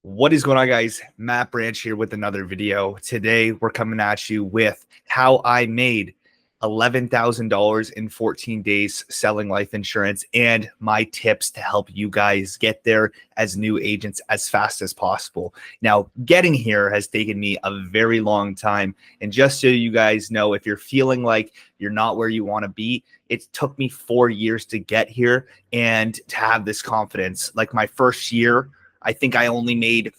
What is going on, guys? Matt Branch here with another video. Today, we're coming at you with how I made $11,000 in 14 days selling life insurance and my tips to help you guys get there as new agents as fast as possible. Now, getting here has taken me a very long time. And just so you guys know, if you're feeling like you're not where you want to be, it took me 4 years to get here and to have this confidence. Like my first year, I think I only made,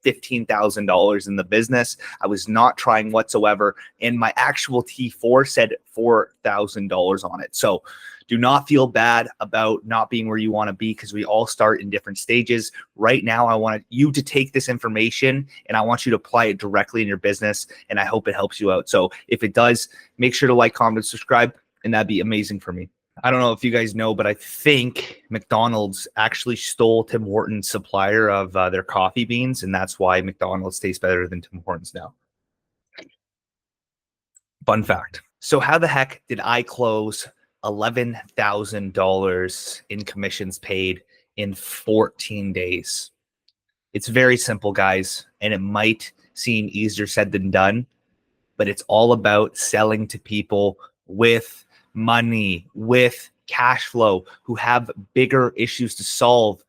$15,000 in the business. I was not trying whatsoever. And my actual T4 said $4,000 on it. So do not feel bad about not being where you want to be, because we all start in different stages. Right now, I want you to take this information and I want you to apply it directly in your business. And I hope it helps you out. So if it does, make sure to like, comment, subscribe, and that'd be amazing for me. I don't know if you guys know, but I think McDonald's actually stole Tim Hortons' supplier of their coffee beans, and that's why McDonald's tastes better than Tim Hortons now. Fun fact. So how the heck did I close $11,000 in commissions paid in 14 days? It's very simple, guys, and it might seem easier said than done, but it's all about selling to people with money, with cash flow, who have bigger issues to solve.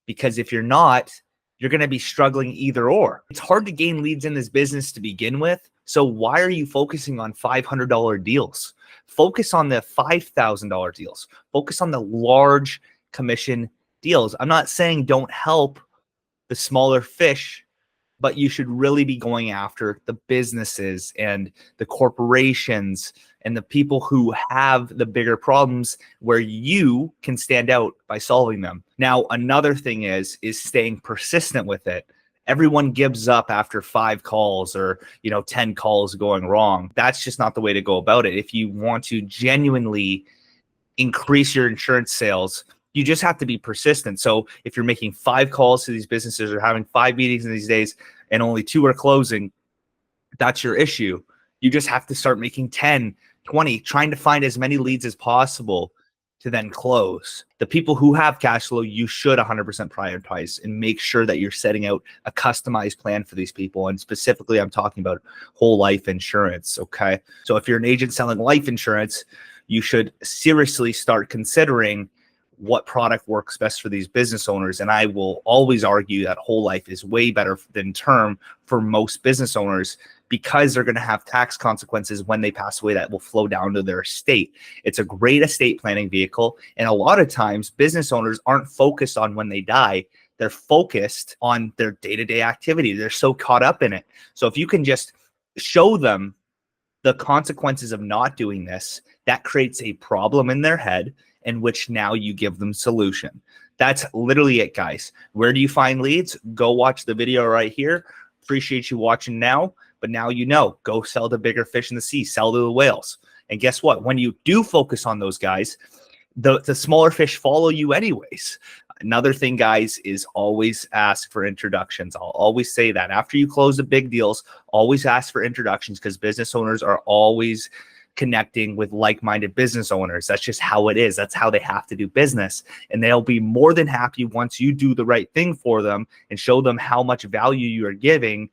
Because if you're not, you're going to be struggling either or. It's hard to gain leads in this business to begin with. So why are you focusing on $500 deals? Focus on the $5,000 deals. Focus on the large commission deals. I'm not saying don't help the smaller fish, but you should really be going after the businesses and the corporations and the people who have the bigger problems, where you can stand out by solving them. Now, another thing is staying persistent with it. Everyone gives up after 5 calls or 10 calls going wrong. That's just not the way to go about it. If you want to genuinely increase your insurance sales, you just have to be persistent. So if you're making 5 calls to these businesses or having 5 meetings in these days and only 2 are closing, that's your issue. You just have to start making 10, 20, trying to find as many leads as possible to then close. The people who have cash flow, you should 100% prioritize and make sure that you're setting out a customized plan for these people. And specifically, I'm talking about whole life insurance. Okay. So if you're an agent selling life insurance, you should seriously start considering what product works best for these business owners. And I will always argue that whole life is way better than term for most business owners, because they're going to have tax consequences when they pass away that will flow down to their estate. It's a great estate planning vehicle. And a lot of times business owners aren't focused on when they die. They're focused on their day-to-day activity. They're so caught up in it. So if you can just show them the consequences of not doing this, that creates a problem in their head, in which now you give them solution. That's literally it, guys. Where do you find leads? Go watch the video right here. Appreciate you watching now, but now go sell to bigger fish in the sea, sell to the whales. And guess what? When you do focus on those guys, the smaller fish follow you anyways. Another thing, guys, is always ask for introductions. I'll always say that after you close the big deals, always ask for introductions, because business owners are always connecting with like-minded business owners. That's just how it is. That's how they have to do business. And they'll be more than happy once you do the right thing for them and show them how much value you are giving.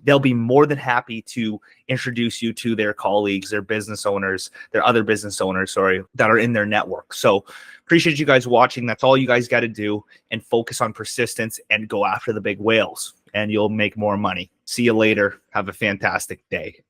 They'll be more than happy to introduce you to their colleagues, their business owners, their other business owners, that are in their network. So appreciate you guys watching. That's all you guys got to do, and focus on persistence and go after the big whales, and you'll make more money. See you later. Have a fantastic day.